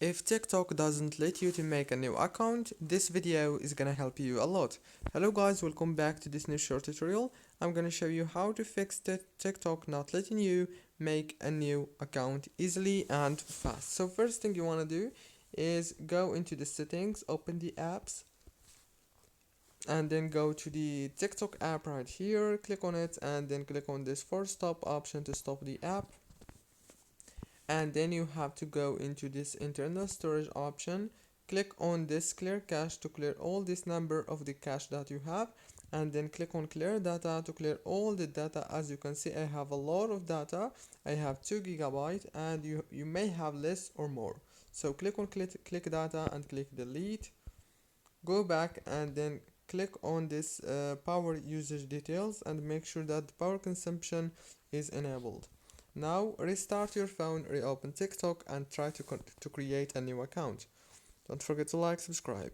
If TikTok doesn't let you to make a new account, this video is gonna help you a lot. Hello guys, welcome back to this new short tutorial. I'm gonna show you how to fix TikTok not letting you make a new account easily and fast. So first thing you wanna do is go into the settings, open the apps, and then go to the TikTok app right here, click on it, and then click on this force stop option to stop the app. And then you have to go into this internal storage option, click on this clear cache to clear all this number of the cache that you have, and then click on clear data to clear all the data. As you can see, I have a lot of data. I have 2 gigabyte, and you may have less or more. So click on click data and click delete, go back and then click on this power usage details and make sure that the power consumption is enabled. Now restart your phone, reopen TikTok, and try to create a new account. Don't forget to like, subscribe.